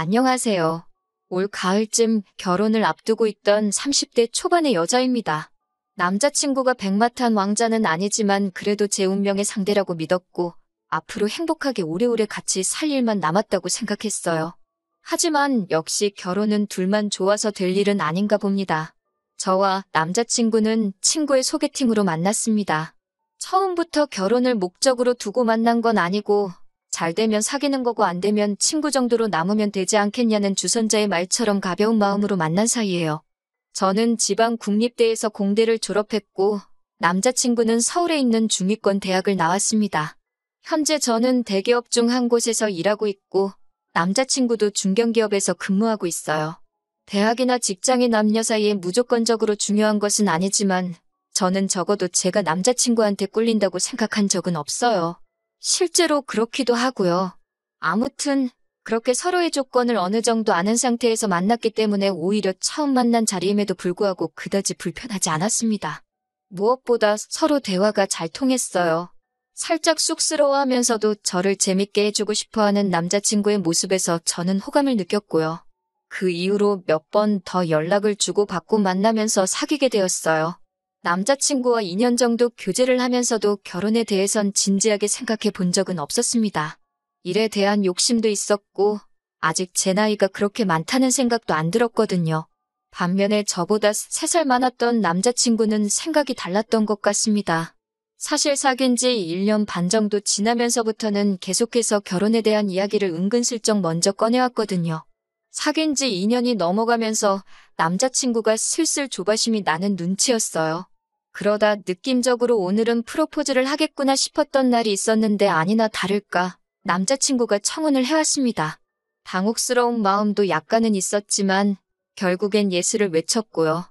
안녕하세요. 올 가을쯤 결혼을 앞두고 있던 30대 초반의 여자입니다. 남자친구가 백마탄 왕자는 아니지만 그래도 제 운명의 상대라고 믿었고 앞으로 행복하게 오래오래 같이 살 일만 남았다고 생각했어요. 하지만 역시 결혼은 둘만 좋아서 될 일은 아닌가 봅니다. 저와 남자친구는 친구의 소개팅으로 만났습니다. 처음부터 결혼을 목적으로 두고 만난 건 아니고 잘 되면 사귀는 거고 안 되면 친구 정도로 남으면 되지 않겠냐는 주선자의 말처럼 가벼운 마음으로 만난 사이예요. 저는 지방 국립대에서 공대를 졸업했고 남자친구는 서울에 있는 중위권 대학을 나왔습니다. 현재 저는 대기업 중 한 곳에서 일하고 있고 남자친구도 중견기업에서 근무하고 있어요. 대학이나 직장이 남녀 사이에 무조건적으로 중요한 것은 아니지만 저는 적어도 제가 남자친구한테 꿀린다고 생각한 적은 없어요. 실제로 그렇기도 하고요. 아무튼 그렇게 서로의 조건을 어느 정도 아는 상태에서 만났기 때문에 오히려 처음 만난 자리임에도 불구하고 그다지 불편하지 않았습니다. 무엇보다 서로 대화가 잘 통했어요. 살짝 쑥스러워하면서도 저를 재밌게 해주고 싶어하는 남자친구의 모습에서 저는 호감을 느꼈고요. 그 이후로 몇 번 더 연락을 주고받고 만나면서 사귀게 되었어요. 남자친구와 2년 정도 교제를 하면서도 결혼에 대해선 진지하게 생각해 본 적은 없었습니다. 일에 대한 욕심도 있었고 아직 제 나이가 그렇게 많다는 생각도 안 들었거든요. 반면에 저보다 3살 많았던 남자친구는 생각이 달랐던 것 같습니다. 사실 사귄 지 1년 반 정도 지나면서부터는 계속해서 결혼에 대한 이야기를 은근슬쩍 먼저 꺼내왔거든요. 사귄 지 2년이 넘어가면서 남자친구가 슬슬 조바심이 나는 눈치였어요. 그러다 느낌적으로 오늘은 프로포즈를 하겠구나 싶었던 날이 있었는데 아니나 다를까 남자친구가 청혼을 해왔습니다. 당혹스러운 마음도 약간은 있었지만 결국엔 예스를 외쳤고요.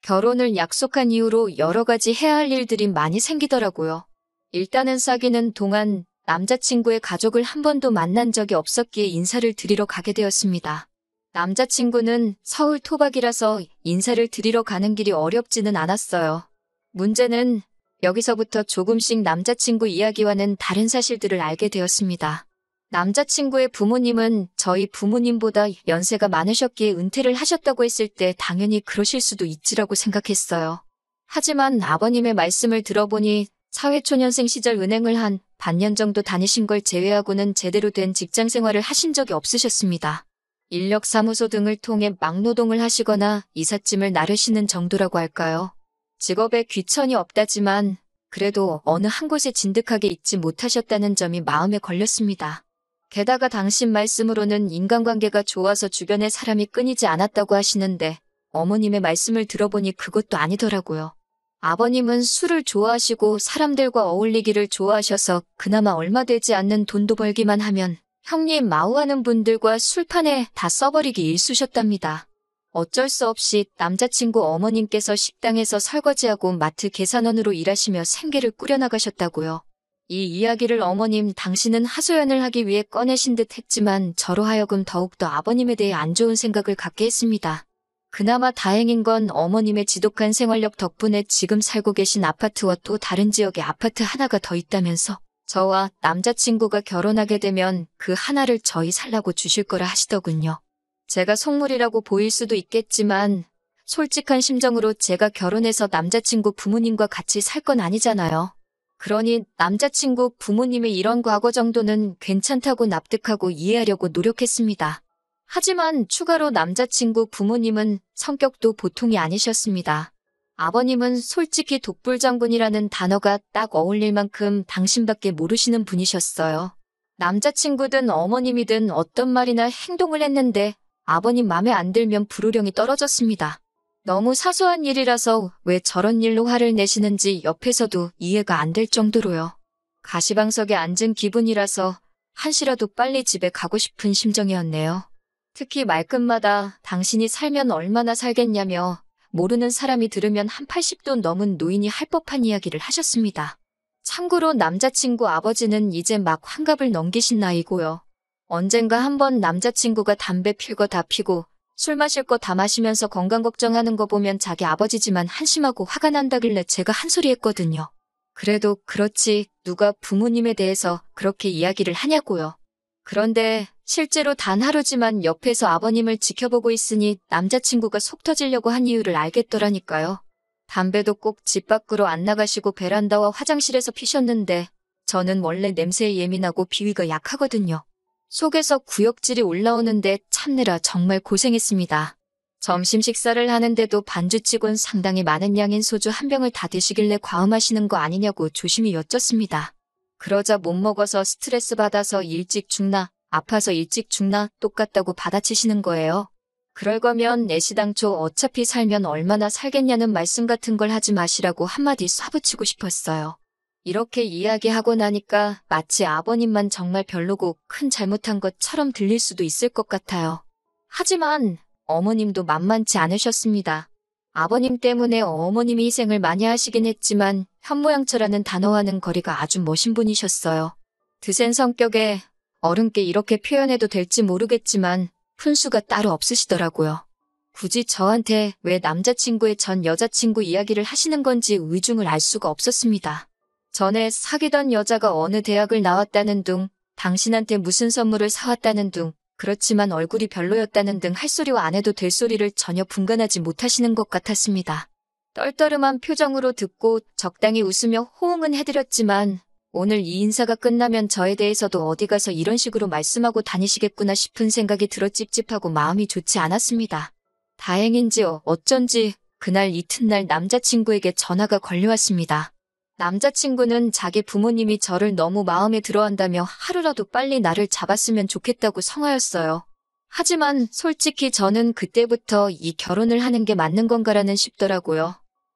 결혼을 약속한 이후로 여러 가지 해야 할 일들이 많이 생기더라고요. 일단은 사귀는 동안 남자친구의 가족을 한 번도 만난 적이 없었기에 인사를 드리러 가게 되었습니다. 남자친구는 서울 토박이라서 인사를 드리러 가는 길이 어렵지는 않았어요. 문제는 여기서부터 조금씩 남자친구 이야기와는 다른 사실들을 알게 되었습니다. 남자친구의 부모님은 저희 부모님보다 연세가 많으셨기에 은퇴를 하셨다고 했을 때 당연히 그러실 수도 있지라고 생각했어요. 하지만 아버님의 말씀을 들어보니 사회초년생 시절 은행을 한 반년 정도 다니신 걸 제외하고는 제대로 된 직장 생활을 하신 적이 없으셨습니다. 인력사무소 등을 통해 막노동을 하시거나 이삿짐을 나르시는 정도라고 할까요? 직업에 귀천이 없다지만 그래도 어느 한 곳에 진득하게 있지 못하셨다는 점이 마음에 걸렸습니다. 게다가 당신 말씀으로는 인간관계가 좋아서 주변에 사람이 끊이지 않았다고 하시는데 어머님의 말씀을 들어보니 그것도 아니더라고요. 아버님은 술을 좋아하시고 사람들과 어울리기를 좋아하셔서 그나마 얼마 되지 않는 돈도 벌기만 하면 형님 마우하는 분들과 술판에 다 써버리기 일쑤셨답니다. 어쩔 수 없이 남자친구 어머님께서 식당에서 설거지하고 마트 계산원으로 일하시며 생계를 꾸려나가셨다고요. 이 이야기를 어머님 당신은 하소연을 하기 위해 꺼내신 듯 했지만 저로 하여금 더욱더 아버님에 대해 안 좋은 생각을 갖게 했습니다. 그나마 다행인 건 어머님의 지독한 생활력 덕분에 지금 살고 계신 아파트와 또 다른 지역에 아파트 하나가 더 있다면서 저와 남자친구가 결혼하게 되면 그 하나를 저희 살라고 주실 거라 하시더군요. 제가 속물이라고 보일 수도 있겠지만 솔직한 심정으로 제가 결혼해서 남자친구 부모님과 같이 살 건 아니잖아요. 그러니 남자친구 부모님의 이런 과거 정도는 괜찮다고 납득하고 이해하려고 노력했습니다. 하지만 추가로 남자친구 부모님은 성격도 보통이 아니셨습니다. 아버님은 솔직히 독불장군이라는 단어가 딱 어울릴 만큼 당신밖에 모르시는 분이셨어요. 남자친구든 어머님이든 어떤 말이나 행동을 했는데 아버님 맘에 안 들면 불호령이 떨어졌습니다. 너무 사소한 일이라서 왜 저런 일로 화를 내시는지 옆에서도 이해가 안 될 정도로요. 가시방석에 앉은 기분이라서 한시라도 빨리 집에 가고 싶은 심정이었네요. 특히 말끝마다 당신이 살면 얼마나 살겠냐며 모르는 사람이 들으면 한 80도 넘은 노인이 할 법한 이야기를 하셨습니다. 참고로 남자친구 아버지는 이제 막 환갑을 넘기신 나이고요. 언젠가 한번 남자친구가 담배 필 거 다 피고 술 마실 거 다 마시면서 건강 걱정하는 거 보면 자기 아버지지만 한심하고 화가 난다길래 제가 한 소리 했거든요. 그래도 그렇지 누가 부모님에 대해서 그렇게 이야기를 하냐고요. 그런데 실제로 단 하루지만 옆에서 아버님을 지켜보고 있으니 남자친구가 속 터지려고 한 이유를 알겠더라니까요. 담배도 꼭 집 밖으로 안 나가시고 베란다와 화장실에서 피셨는데 저는 원래 냄새에 예민하고 비위가 약하거든요. 속에서 구역질이 올라오는데 참느라 정말 고생했습니다. 점심 식사를 하는데도 반주치곤 상당히 많은 양인 소주 한 병을 다 드시길래 과음하시는 거 아니냐고 조심히 여쭙습니다. 그러자 못 먹어서 스트레스 받아서 일찍 죽나, 아파서 일찍 죽나 똑같다고 받아치시는 거예요. 그럴 거면 내시당초 어차피 살면 얼마나 살겠냐는 말씀 같은 걸 하지 마시라고 한마디 쏴붙이고 싶었어요. 이렇게 이야기하고 나니까 마치 아버님만 정말 별로고 큰 잘못한 것처럼 들릴 수도 있을 것 같아요. 하지만 어머님도 만만치 않으셨습니다. 아버님 때문에 어머님이 희생을 많이 하시긴 했지만 현모양처라는 단어와는 거리가 아주 머신 분이셨어요. 드센 성격에 어른께 이렇게 표현해도 될지 모르겠지만 푼수가 따로 없으시더라고요. 굳이 저한테 왜 남자친구의 전 여자친구 이야기를 하시는 건지 의중을 알 수가 없었습니다. 전에 사귀던 여자가 어느 대학을 나왔다는 둥, 당신한테 무슨 선물을 사왔다는 둥, 그렇지만 얼굴이 별로였다는 등 할 소리와 안 해도 될 소리를 전혀 분간하지 못하시는 것 같았습니다. 떨떠름한 표정으로 듣고 적당히 웃으며 호응은 해드렸지만 오늘 이 인사가 끝나면 저에 대해서도 어디 가서 이런 식으로 말씀하고 다니시겠구나 싶은 생각이 들어 찝찝하고 마음이 좋지 않았습니다. 다행인지 어쩐지 그날 이튿날 남자친구에게 전화가 걸려왔습니다. 남자친구는 자기 부모님이 저를 너무 마음에 들어한다며 하루라도 빨리 나를 잡았으면 좋겠다고 성하였어요. 하지만 솔직히 저는 그때부터 이 결혼을 하는 게 맞는 건가라는 싶더라고요.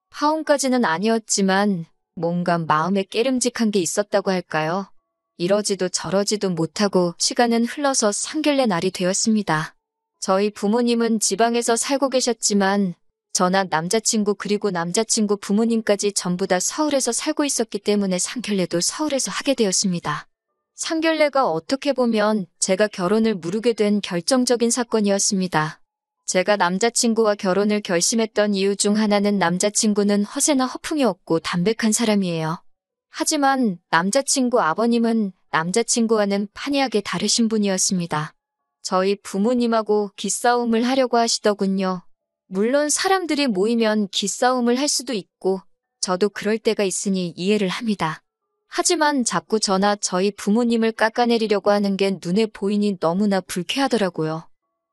파혼까지는 아니었지만 뭔가 마음에 깨름직한 게 있었다고 할까요? 이러지도 저러지도 못하고 시간은 흘러서 상견례 날이 되었습니다. 저희 부모님은 지방에서 살고 계셨지만 저나 남자친구 그리고 남자친구 부모님까지 전부 다 서울에서 살고 있었기 때문에 상견례도 서울에서 하게 되었습니다. 상견례가 어떻게 보면 제가 결혼을 미루게 된 결정적인 사건이었습니다. 제가 남자친구와 결혼을 결심했던 이유 중 하나는 남자친구는 허세나 허풍이 없고 담백한 사람이에요. 하지만 남자친구 아버님은 남자친구와는 판이하게 다르신 분이었습니다. 저희 부모님하고 기싸움을 하려고 하시더군요. 물론 사람들이 모이면 기싸움을 할 수도 있고 저도 그럴 때가 있으니 이해를 합니다. 하지만 자꾸 저나 저희 부모님을 깎아내리려고 하는 게 눈에 보이니 너무나 불쾌하더라고요.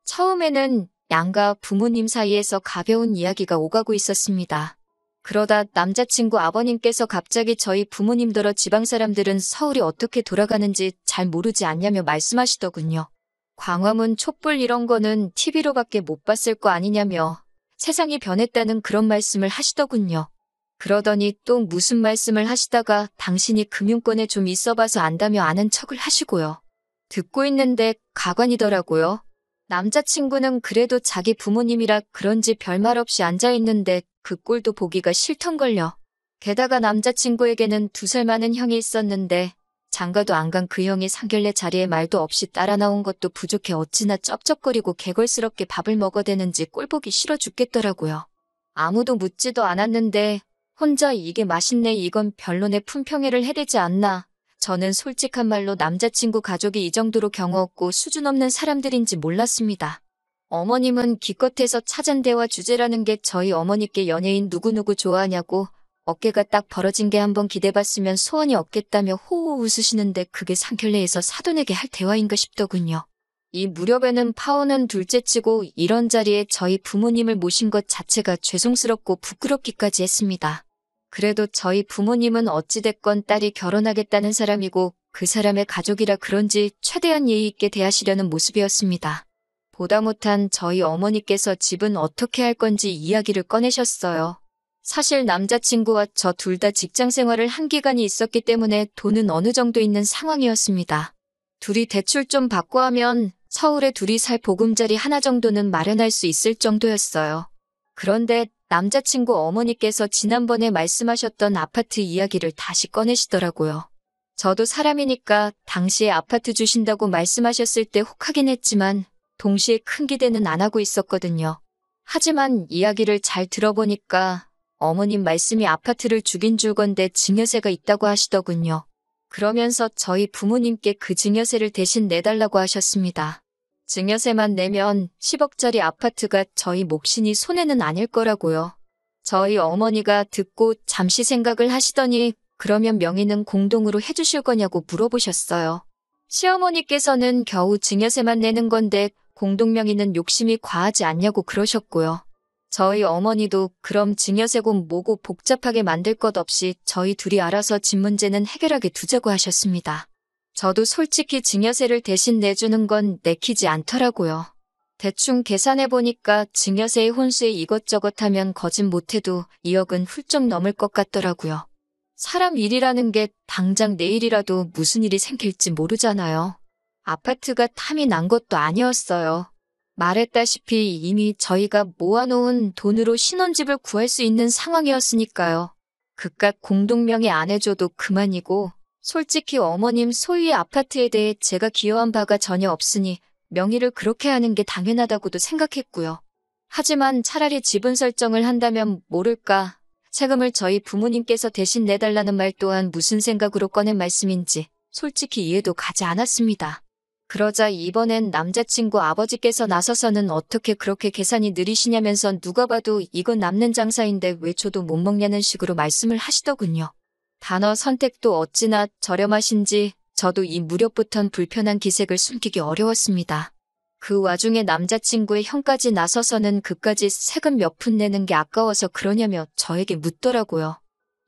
처음에는 양가 부모님 사이에서 가벼운 이야기가 오가고 있었습니다. 그러다 남자친구 아버님께서 갑자기 저희 부모님더러 지방 사람들은 서울이 어떻게 돌아가는지 잘 모르지 않냐며 말씀하시더군요. 광화문 촛불 이런 거는 TV로밖에 못 봤을 거 아니냐며 세상이 변했다는 그런 말씀을 하시더군요. 그러더니 또 무슨 말씀을 하시다가 당신이 금융권에 좀 있어봐서 안다며 아는 척을 하시고요. 듣고 있는데 가관이더라고요. 남자친구는 그래도 자기 부모님이라 그런지 별말 없이 앉아있는데 그 꼴도 보기가 싫던걸요. 게다가 남자친구에게는 2살 많은 형이 있었는데 장가도 안 간 그 형이 상견례 자리에 말도 없이 따라 나온 것도 부족해 어찌나 쩝쩝거리고 개걸스럽게 밥을 먹어대는지 꼴보기 싫어 죽겠더라고요. 아무도 묻지도 않았는데 혼자 이게 맛있네 이건 별론의 품평회를 해대지 않나. 저는 솔직한 말로 남자친구 가족이 이 정도로 경우 없고 수준 없는 사람들인지 몰랐습니다. 어머님은 기껏해서 찾은 대화 주제라는 게 저희 어머니께 연예인 누구누구 좋아하냐고 어깨가 딱 벌어진 게 한번 기대봤으면 소원이 없겠다며 호호 웃으시는데 그게 상견례에서 사돈에게 할 대화인가 싶더군요. 이 무렵에는 파혼은 둘째치고 이런 자리에 저희 부모님을 모신 것 자체가 죄송스럽고 부끄럽기까지 했습니다. 그래도 저희 부모님은 어찌됐건 딸이 결혼하겠다는 사람이고 그 사람의 가족이라 그런지 최대한 예의 있게 대하시려는 모습이었습니다. 보다 못한 저희 어머니께서 집은 어떻게 할 건지 이야기를 꺼내셨어요. 사실 남자친구와 저 둘 다 직장 생활을 한 기간이 있었기 때문에 돈은 어느 정도 있는 상황이었습니다. 둘이 대출 좀 받고 하면 서울에 둘이 살 보금자리 하나 정도는 마련할 수 있을 정도였어요. 그런데 남자친구 어머니께서 지난번에 말씀하셨던 아파트 이야기를 다시 꺼내시더라고요. 저도 사람이니까 당시에 아파트 주신다고 말씀하셨을 때 혹하긴 했지만 동시에 큰 기대는 안 하고 있었거든요. 하지만 이야기를 잘 들어보니까 어머님 말씀이 아파트를 주긴 줄 건데 증여세가 있다고 하시더군요. 그러면서 저희 부모님께 그 증여세를 대신 내달라고 하셨습니다. 증여세만 내면 10억짜리 아파트가 저희 몫이니 손해는 아닐 거라고요. 저희 어머니가 듣고 잠시 생각을 하시더니 그러면 명의는 공동으로 해주실 거냐고 물어보셨어요. 시어머니께서는 겨우 증여세만 내는 건데 공동 명의는 욕심이 과하지 않냐고 그러셨고요. 저희 어머니도 그럼 증여세고 뭐고 복잡하게 만들 것 없이 저희 둘이 알아서 집 문제는 해결하게 두자고 하셨습니다. 저도 솔직히 증여세를 대신 내주는 건 내키지 않더라고요. 대충 계산해보니까 증여세의 혼수에 이것저것 하면 거짓 못해도 2억은 훌쩍 넘을 것 같더라고요. 사람 일이라는 게 당장 내일이라도 무슨 일이 생길지 모르잖아요. 아파트가 탐이 난 것도 아니었어요. 말했다시피 이미 저희가 모아놓은 돈으로 신혼집을 구할 수 있는 상황이었으니까요. 그깟 공동명의 안 해줘도 그만이고 솔직히 어머님 소유의 아파트에 대해 제가 기여한 바가 전혀 없으니 명의를 그렇게 하는 게 당연하다고도 생각했고요. 하지만 차라리 지분 설정을 한다면 모를까 세금을 저희 부모님께서 대신 내달라는 말 또한 무슨 생각으로 꺼낸 말씀인지 솔직히 이해도 가지 않았습니다. 그러자 이번엔 남자친구 아버지께서 나서서는 어떻게 그렇게 계산이 느리시냐면서 누가 봐도 이건 남는 장사인데 왜 줘도 못 먹냐는 식으로 말씀을 하시더군요. 단어 선택도 어찌나 저렴하신지 저도 이 무렵부턴 불편한 기색을 숨기기 어려웠습니다. 그 와중에 남자친구의 형까지 나서서는 그까지 세금 몇 푼 내는 게 아까워서 그러냐며 저에게 묻더라고요.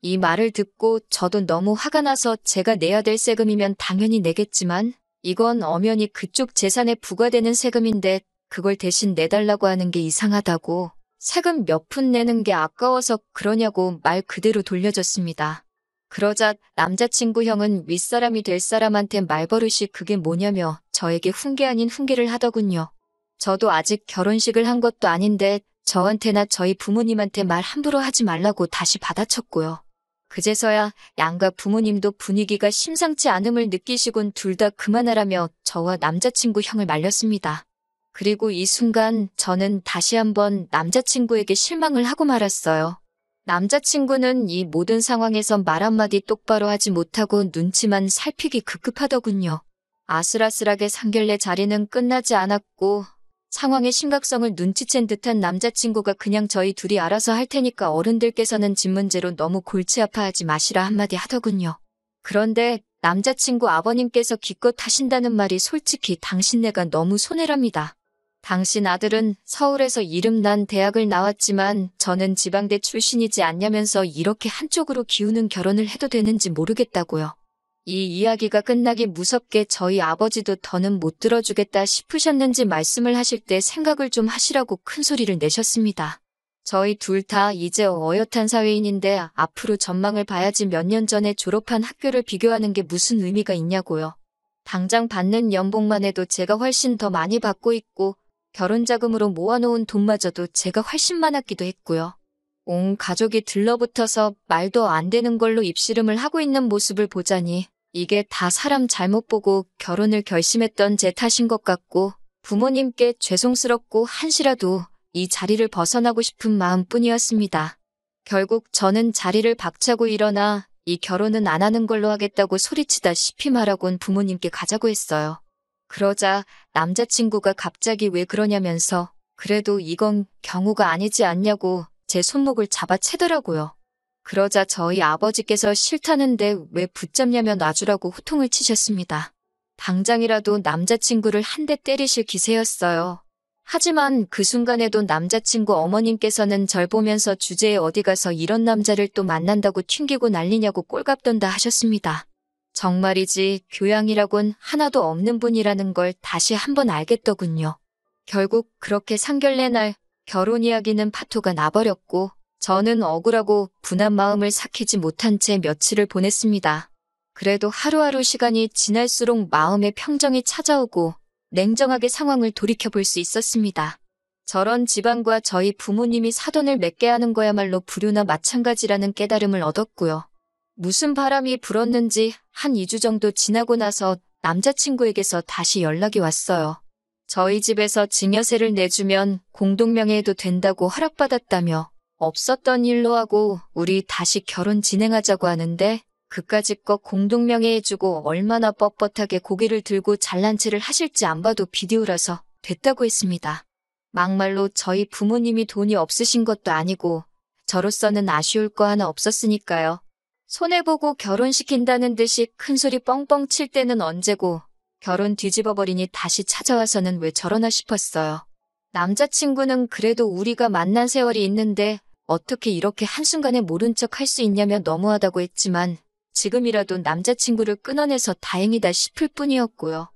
이 말을 듣고 저도 너무 화가 나서 제가 내야 될 세금이면 당연히 내겠지만 이건 엄연히 그쪽 재산에 부과되는 세금인데 그걸 대신 내달라고 하는 게 이상하다고 세금 몇 푼 내는 게 아까워서 그러냐고 말 그대로 돌려줬습니다. 그러자 남자친구 형은 윗사람이 될 사람한테 말버릇이 그게 뭐냐며 저에게 훈계 아닌 훈계를 하더군요. 저도 아직 결혼식을 한 것도 아닌데 저한테나 저희 부모님한테 말 함부로 하지 말라고 다시 받아쳤고요. 그제서야 양가 부모님도 분위기가 심상치 않음을 느끼시곤 둘 다 그만하라며 저와 남자친구 형을 말렸습니다. 그리고 이 순간 저는 다시 한번 남자친구에게 실망을 하고 말았어요. 남자친구는 이 모든 상황에서 말 한마디 똑바로 하지 못하고 눈치만 살피기 급급하더군요. 아슬아슬하게 상견례 자리는 끝나지 않았고 상황의 심각성을 눈치챈 듯한 남자친구가 그냥 저희 둘이 알아서 할 테니까 어른들께서는 집 문제로 너무 골치 아파하지 마시라 한마디 하더군요. 그런데 남자친구 아버님께서 기껏 하신다는 말이 솔직히 당신네가 너무 손해랍니다. 당신 아들은 서울에서 이름난 대학을 나왔지만 저는 지방대 출신이지 않냐면서 이렇게 한쪽으로 기우는 결혼을 해도 되는지 모르겠다고요. 이 이야기가 끝나기 무섭게 저희 아버지도 더는 못 들어주겠다 싶으셨는지 말씀을 하실 때 생각을 좀 하시라고 큰 소리를 내셨습니다. 저희 둘 다 이제 어엿한 사회인인데 앞으로 전망을 봐야지 몇 년 전에 졸업한 학교를 비교하는 게 무슨 의미가 있냐고요. 당장 받는 연봉만 해도 제가 훨씬 더 많이 받고 있고 결혼 자금으로 모아놓은 돈마저도 제가 훨씬 많았기도 했고요. 온 가족이 들러붙어서 말도 안 되는 걸로 입씨름을 하고 있는 모습을 보자니 이게 다 사람 잘못 보고 결혼을 결심했던 제 탓인 것 같고 부모님께 죄송스럽고 한시라도 이 자리를 벗어나고 싶은 마음뿐이었습니다. 결국 저는 자리를 박차고 일어나 이 결혼은 안 하는 걸로 하겠다고 소리치다시피 말하곤 부모님께 가자고 했어요. 그러자 남자친구가 갑자기 왜 그러냐면서 그래도 이건 경우가 아니지 않냐고 제 손목을 잡아채더라고요. 그러자 저희 아버지께서 싫다는데 왜 붙잡냐며 놔주라고 호통을 치셨습니다. 당장이라도 남자친구를 한 대 때리실 기세였어요. 하지만 그 순간에도 남자친구 어머님께서는 절 보면서 주제에 어디 가서 이런 남자를 또 만난다고 튕기고 난리냐고 꼴값돈다 하셨습니다. 정말이지 교양이라곤 하나도 없는 분이라는 걸 다시 한번 알겠더군요. 결국 그렇게 상견례 날 결혼 이야기는 파토가 나버렸고 저는 억울하고 분한 마음을 삭히지 못한 채 며칠을 보냈습니다. 그래도 하루하루 시간이 지날수록 마음의 평정이 찾아오고 냉정하게 상황을 돌이켜볼 수 있었습니다. 저런 집안과 저희 부모님이 사돈을 맺게 하는 거야말로 불효나 마찬가지라는 깨달음을 얻었고요. 무슨 바람이 불었는지 한 2주 정도 지나고 나서 남자친구에게서 다시 연락이 왔어요. 저희 집에서 증여세를 내주면 공동명의해도 된다고 허락받았다며 없었던 일로 하고 우리 다시 결혼 진행하자고 하는데 그까짓 거 공동명예해주고 얼마나 뻣뻣하게 고개를 들고 잘난 체를 하실지 안 봐도 비디오라서 됐다고 했습니다. 막말로 저희 부모님이 돈이 없으신 것도 아니고 저로서는 아쉬울 거 하나 없었으니까요. 손해보고 결혼시킨다는 듯이 큰소리 뻥뻥 칠 때는 언제고 결혼 뒤집어버리니 다시 찾아와서는 왜 저러나 싶었어요. 남자친구는 그래도 우리가 만난 세월이 있는데 어떻게 이렇게 한순간에 모른 척 할 수 있냐며 너무하다고 했지만 지금이라도 남자친구를 끊어내서 다행이다 싶을 뿐이었고요.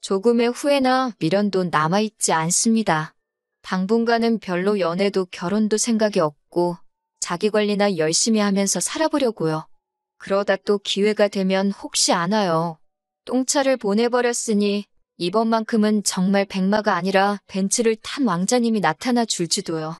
조금의 후회나 미련도 남아있지 않습니다. 당분간은 별로 연애도 결혼도 생각이 없고 자기 관리나 열심히 하면서 살아보려고요. 그러다 또 기회가 되면 혹시 안 와요. 똥차를 보내버렸으니 이번만큼은 정말 백마가 아니라 벤츠를 탄 왕자님이 나타나 줄지도요.